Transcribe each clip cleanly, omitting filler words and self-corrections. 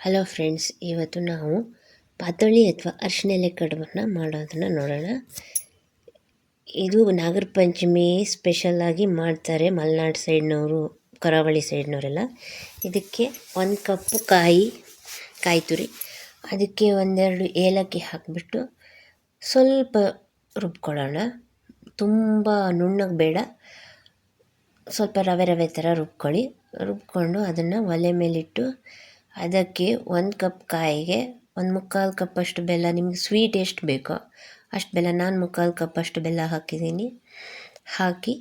Hello friends, ಇವತ್ತು ನಾವು ಪಾತಳಿ ಅಥವಾ ಅರಿಶಿಣೆಲೆ ಕಡುಬನ್ನು ಮಾಡೋದನ್ನು ನೋಡೋಣ. ಇದು ನಾಗರ ಪಂಚಮಿ ಸ್ಪೆಷಲಾಗಿ ಮಾಡ್ತಾರೆ ಮಲೆನಾಡು ಸೈಡ್ನವರು, ಕರಾವಳಿ ಸೈಡ್ನವರೆಲ್ಲ. ಇದಕ್ಕೆ 1 ಕಪ್ಪು ಕಾಯಿ ತುರಿ, ಅದಕ್ಕೆ ಒಂದೆರಡು ಏಲಕ್ಕಿ ಹಾಕಿಬಿಟ್ಟು ಸ್ವಲ್ಪ ರುಬ್ಕೊಳ್ಳೋಣ. ತುಂಬ ನುಣ್ಣಗೆ ಬೇಡ, ಸ್ವಲ್ಪ ರವೆ ಥರ ರುಬ್ಕೊಂಡು ಅದನ್ನು ಒಲೆ ಮೇಲಿಟ್ಟು ಅದಕ್ಕೆ 1 ಕಪ್ ಕಾಯಿಗೆ 1/4 ಕಪ್ಪಷ್ಟು ಬೆಲ್ಲ, ನಿಮಗೆ ಸ್ವೀಟ್ ಎಷ್ಟು ಬೇಕೋ ಅಷ್ಟು ಬೆಲ್ಲ, ನಾನು 3/4 ಕಪ್ಪಷ್ಟು ಬೆಲ್ಲ ಹಾಕಿದ್ದೀನಿ. ಹಾಕಿ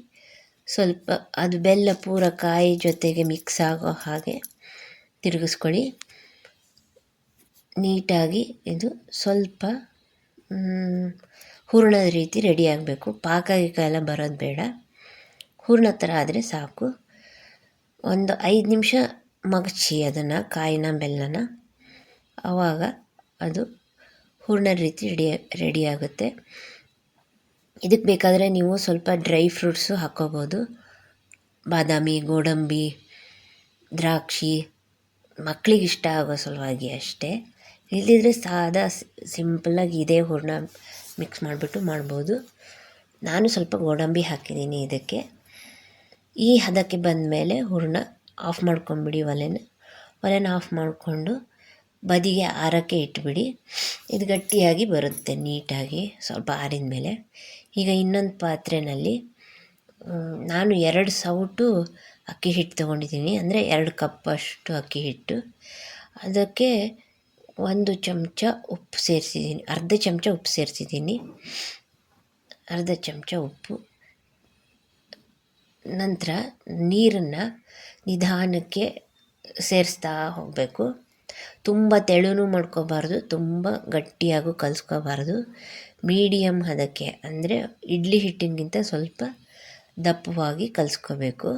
ಸ್ವಲ್ಪ ಅದು ಬೆಲ್ಲ ಪೂರ ಕಾಯಿ ಜೊತೆಗೆ ಮಿಕ್ಸ್ ಆಗೋ ಹಾಗೆ ತಿರುಗಿಸ್ಕೊಳ್ಳಿ ನೀಟಾಗಿ. ಇದು ಸ್ವಲ್ಪ ಹೂರಣದ ರೀತಿ ರೆಡಿ ಆಗಬೇಕು. ಪಾಕ ಎಲ್ಲ ಬರೋದು ಬೇಡ, ಹೂರಣ ಥರ ಆದರೆ ಸಾಕು. ಒಂದು 5 ನಿಮಿಷ ಮಗಚಿ ಅದನ್ನು, ಕಾಯಿನ ಬೆಲ್ಲನ, ಆವಾಗ ಅದು ಹೂರಣ ರೀತಿ ರೆಡಿ ಆಗುತ್ತೆ. ಇದಕ್ಕೆ ಬೇಕಾದರೆ ನೀವು ಸ್ವಲ್ಪ ಡ್ರೈ ಫ್ರೂಟ್ಸು ಹಾಕ್ಕೋಬೋದು, ಬಾದಾಮಿ, ಗೋಡಂಬಿ, ದ್ರಾಕ್ಷಿ, ಮಕ್ಕಳಿಗೆ ಇಷ್ಟ ಆಗೋ ಸಲುವಾಗಿ ಅಷ್ಟೇ. ಇಲ್ಲದಿದ್ದರೆ ಸಾದಾ ಸಿಂಪಲ್ಲಾಗಿ ಇದೇ ಹೂರಣ ಮಿಕ್ಸ್ ಮಾಡಿಬಿಟ್ಟು ಮಾಡ್ಬೋದು. ನಾನು ಸ್ವಲ್ಪ ಗೋಡಂಬಿ ಹಾಕಿದ್ದೀನಿ ಇದಕ್ಕೆ. ಈ ಹದಕ್ಕೆ ಬಂದ ಮೇಲೆ ಹೂರಣ ಆಫ್ ಮಾಡ್ಕೊಂಬಿಡಿ. ಒಲೆನ ಆಫ್ ಮಾಡಿಕೊಂಡು ಬದಿಗೆ ಆರಕ್ಕೆ ಇಟ್ಬಿಡಿ. ಇದು ಗಟ್ಟಿಯಾಗಿ ಬರುತ್ತೆ ನೀಟಾಗಿ ಸ್ವಲ್ಪ ಆರಿದ ಮೇಲೆ. ಈಗ ಇನ್ನೊಂದು ಪಾತ್ರೆಯಲ್ಲಿ ನಾನು 2 ಸೌಟು ಅಕ್ಕಿ ಹಿಟ್ಟು ತೊಗೊಂಡಿದ್ದೀನಿ, ಅಂದರೆ 2 ಕಪ್ಪಷ್ಟು ಅಕ್ಕಿ ಹಿಟ್ಟು. ಅದಕ್ಕೆ 1 ಚಮಚ ಉಪ್ಪು ಸೇರಿಸಿದ್ದೀನಿ, ಅರ್ಧ ಚಮಚ ಉಪ್ಪು ಸೇರಿಸಿದ್ದೀನಿ. ಅರ್ಧ ಚಮಚ ಉಪ್ಪು. ನಂತರ ನೀರನ್ನು ನಿಧಾನಕ್ಕೆ ಸೇರಿಸ್ತಾ ಹೋಗಬೇಕು. ತುಂಬ ತೆಳುನೂ ಮಾಡ್ಕೋಬಾರ್ದು, ತುಂಬ ಗಟ್ಟಿಯಾಗೂ ಕಲಿಸ್ಕೋಬಾರ್ದು. ಮೀಡಿಯಮ್ ಹದಕ್ಕೆ, ಅಂದರೆ ಇಡ್ಲಿ ಹಿಟ್ಟಿನಗಿಂತ ಸ್ವಲ್ಪ ದಪ್ಪವಾಗಿ ಕಲಿಸ್ಕೋಬೇಕು.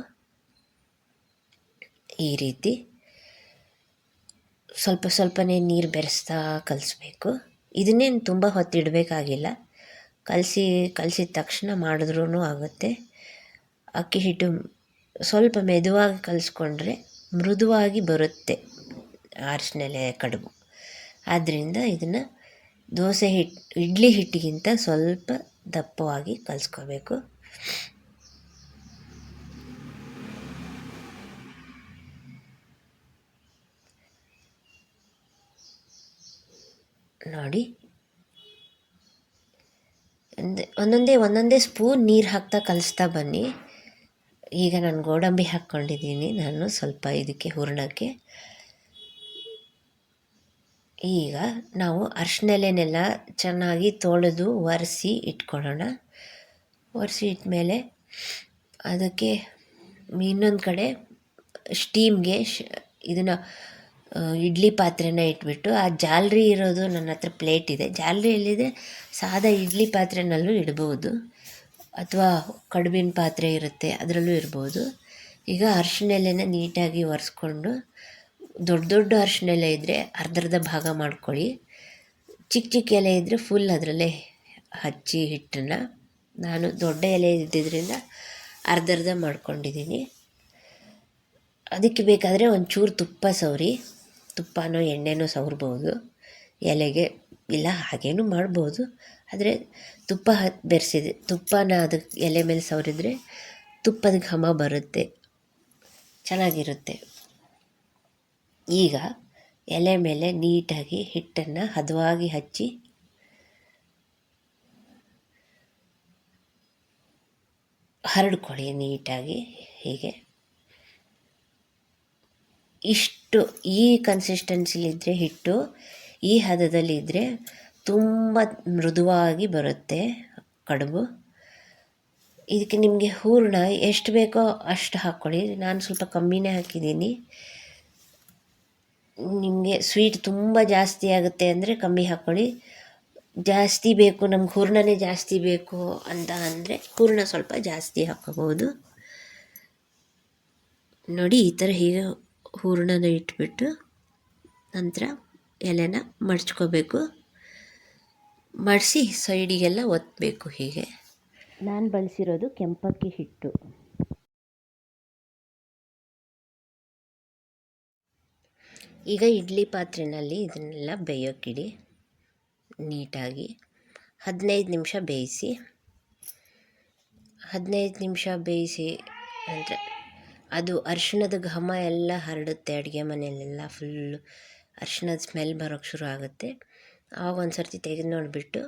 ಈ ರೀತಿ ಸ್ವಲ್ಪನೇ ನೀರು ಬೆರೆಸ್ತಾ ಕಲಿಸ್ಬೇಕು. ಇದನ್ನೇನು ತುಂಬ ಹೊತ್ತಿಡಬೇಕಾಗಿಲ್ಲ, ಕಲಸಿದ ತಕ್ಷಣ ಮಾಡಿದ್ರೂ ಆಗುತ್ತೆ. ಅಕ್ಕಿ ಹಿಟ್ಟು ಸ್ವಲ್ಪ ಮೆದುವಾಗಿ ಕಲಿಸ್ಕೊಂಡ್ರೆ ಮೃದುವಾಗಿ ಬರುತ್ತೆ ಅರಿಶಿಣೆಲೆ ಕಡುಬು. ಆದ್ದರಿಂದ ಇದನ್ನು ಇಡ್ಲಿ ಹಿಟ್ಟಿಗಿಂತ ಸ್ವಲ್ಪ ದಪ್ಪವಾಗಿ ಕಲಿಸ್ಕೋಬೇಕು. ನೋಡಿ, ಒಂದೊಂದೇ ಸ್ಪೂನ್ ನೀರು ಹಾಕ್ತಾ ಕಲಿಸ್ತಾ ಬನ್ನಿ. ಈಗ ನಾನು ಗೋಡಂಬಿ ಹಾಕ್ಕೊಂಡಿದ್ದೀನಿ, ನಾನು ಸ್ವಲ್ಪ ಇದಕ್ಕೆ ಹೂರಣಕ್ಕೆ. ಈಗ ನಾವು ಅರಿಶಿಣೆಲೆನೆಲ್ಲ ಚೆನ್ನಾಗಿ ತೊಳೆದು ಒರೆಸಿ ಇಟ್ಕೊಳ್ಳೋಣ. ಒರೆಸಿ ಇಟ್ಮೇಲೆ ಅದಕ್ಕೆ ಇನ್ನೊಂದು ಕಡೆ ಸ್ಟೀಮ್ಗೆ ಇದನ್ನು ಇಡ್ಲಿ ಪಾತ್ರೆನ ಇಟ್ಬಿಟ್ಟು, ಆ ಜಾಲರಿ ಇರೋದು ನನ್ನ ಹತ್ರ ಪ್ಲೇಟ್ ಇದೆ, ಜಾಲರಿ ಎಲ್ಲಿದೆ ಸಾದಾ ಇಡ್ಲಿ ಪಾತ್ರೆನಲ್ಲೂ ಇಡ್ಬೋದು, ಅಥವಾ ಕಡುಬಿನ ಪಾತ್ರೆ ಇರುತ್ತೆ ಅದರಲ್ಲೂ ಇರ್ಬೋದು. ಈಗ ಅರಿಶಿಣೆಲೆನ ನೀಟಾಗಿ ಒರೆಸ್ಕೊಂಡು, ದೊಡ್ಡ ಅರಿಶಿಣೆಲೆ ಇದ್ದರೆ ಅರ್ಧ ಭಾಗ ಮಾಡ್ಕೊಳ್ಳಿ, ಚಿಕ್ಕ ಎಲೆ ಇದ್ದರೆ ಫುಲ್ ಅದರಲ್ಲೇ ಹಚ್ಚಿ ಹಿಟ್ಟನ್ನು. ನಾನು ದೊಡ್ಡ ಎಲೆ ಇದ್ದಿದ್ದರಿಂದ ಅರ್ಧ ಮಾಡ್ಕೊಂಡಿದ್ದೀನಿ. ಅದಕ್ಕೆ ಬೇಕಾದರೆ ಒಂಚೂರು ತುಪ್ಪ ಸವರಿ, ತುಪ್ಪನೋ ಎಣ್ಣೆನೋ ಸವರ್ಬೋದು ಎಲೆಗೆ, ಇಲ್ಲ ಹಾಗೇನೂ ಮಾಡ್ಬೋದು. ಆದರೆ ತುಪ್ಪ ತುಪ್ಪನ ಅದಕ್ಕೆ ಎಲೆ ಮೇಲೆ ಸವರಿದ್ರೆ ತುಪ್ಪದ ಘಮ ಬರುತ್ತೆ, ಚೆನ್ನಾಗಿರುತ್ತೆ. ಈಗ ಎಲೆ ಮೇಲೆ ನೀಟಾಗಿ ಹಿಟ್ಟನ್ನು ಹದವಾಗಿ ಹಚ್ಚಿ ಹರಡ್ಕೊಳ್ಳಿ ನೀಟಾಗಿ. ಹೀಗೆ ಇಷ್ಟು ಈ ಕನ್ಸಿಸ್ಟೆನ್ಸಿಲಿದ್ದರೆ ಹಿಟ್ಟು, ಈ ಹದದಲ್ಲಿದ್ದರೆ ತುಂಬ ಮೃದುವಾಗಿ ಬರುತ್ತೆ ಕಡುಬು. ಇದಕ್ಕೆ ನಿಮಗೆ ಹೂರಣ ಎಷ್ಟು ಬೇಕೋ ಅಷ್ಟು ಹಾಕ್ಕೊಳ್ಳಿ, ನಾನು ಸ್ವಲ್ಪ ಕಮ್ಮಿನೇ ಹಾಕಿದ್ದೀನಿ. ನಿಮಗೆ ಸ್ವೀಟ್ ತುಂಬ ಜಾಸ್ತಿ ಆಗುತ್ತೆ ಅಂದರೆ ಕಮ್ಮಿ ಹಾಕ್ಕೊಳ್ಳಿ, ಜಾಸ್ತಿ ಬೇಕು ನಮ್ಗೆ ಹೂರಣನೇ ಜಾಸ್ತಿ ಬೇಕು ಅಂತ ಅಂದರೆ ಹೂರಣ ಸ್ವಲ್ಪ ಜಾಸ್ತಿ ಹಾಕ್ಕೋಬೋದು. ನೋಡಿ, ಈ ಥರ ಹೀಗೆ ಹೂರಣನ ಇಟ್ಬಿಟ್ಟು ನಂತರ ಎಲೆನ ಮಡ್ಚ್ಕೋಬೇಕು. ಮಡಿಸಿ ಸೈಡಿಗೆಲ್ಲ ಒತ್ತಬೇಕು. ಹೀಗೆ ನಾನು ಬಳಸಿರೋದು ಕೆಂಪಕ್ಕಿ ಹಿಟ್ಟು. ಈಗ ಇಡ್ಲಿ ಪಾತ್ರೆಯಲ್ಲಿ ಇದನ್ನೆಲ್ಲ ಬೇಯೋಕ್ಕಿಡಿ ನೀಟಾಗಿ. 15 ನಿಮಿಷ ಬೇಯಿಸಿ. 15 ನಿಮಿಷ ಬೇಯಿಸಿ ಅಂದರೆ ಅದು ಅರಿಶಿಣದ ಘಮ ಎಲ್ಲ ಹರಡುತ್ತೆ ಅಡುಗೆ ಮನೆಯಲ್ಲೆಲ್ಲ. ಫುಲ್ಲು ಅರಿಶಿಣದ ಸ್ಮೆಲ್ ಬರೋಕ್ಕೆ ಶುರು ಆಗುತ್ತೆ. ಆವಾಗ ಒಂದು ಸರ್ತಿ ತೆಗೆದು ನೋಡಿಬಿಟ್ಟು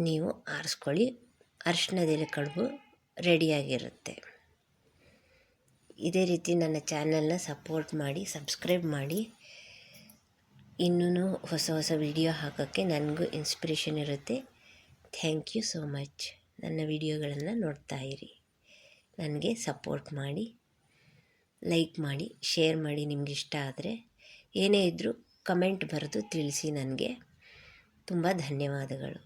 ನೀವು ಆರಿಸ್ಕೊಳ್ಳಿ. ಅರಿಶಿಣದ ಎಲೆ ಕಡುಬು ರೆಡಿಯಾಗಿರುತ್ತೆ. ಇದೇ ರೀತಿ ನನ್ನ ಚಾನಲ್ನ ಸಪೋರ್ಟ್ ಮಾಡಿ, ಸಬ್ಸ್ಕ್ರೈಬ್ ಮಾಡಿ. ಇನ್ನೂ ಹೊಸ ಹೊಸ ವಿಡಿಯೋ ಹಾಕೋಕ್ಕೆ ನನಗೂ ಇನ್ಸ್ಪಿರೇಷನ್ ಇರುತ್ತೆ. Thank you so much. ನನ್ನ ವಿಡಿಯೋಗಳನ್ನು ನೋಡ್ತಾ ಇರಿ, ನನಗೆ ಸಪೋರ್ಟ್ ಮಾಡಿ, ಲೈಕ್ ಮಾಡಿ, ಶೇರ್ ಮಾಡಿ. ನಿಮ್ಗೆ ಇಷ್ಟ ಆದರೆ ಏನೇ ಇದ್ದರೂ ಕಮೆಂಟ್ ಬರೆದು ತಿಳಿಸಿ. ನನಗೆ ತುಂಬ ಧನ್ಯವಾದಗಳು.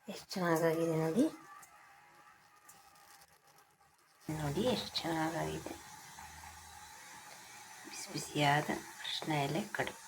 ಎಷ್ಟು ಚೆನ್ನಾಗಾಗಿದೆ ನೋಡಿ, ಎಷ್ಟು ಚೆನ್ನಾಗಾಗಿದೆ. ಬಿಸಿ ಬಿಸಿಯಾದ ಅರಿಶಿಣ ಎಲೆ ಕಡುಬು.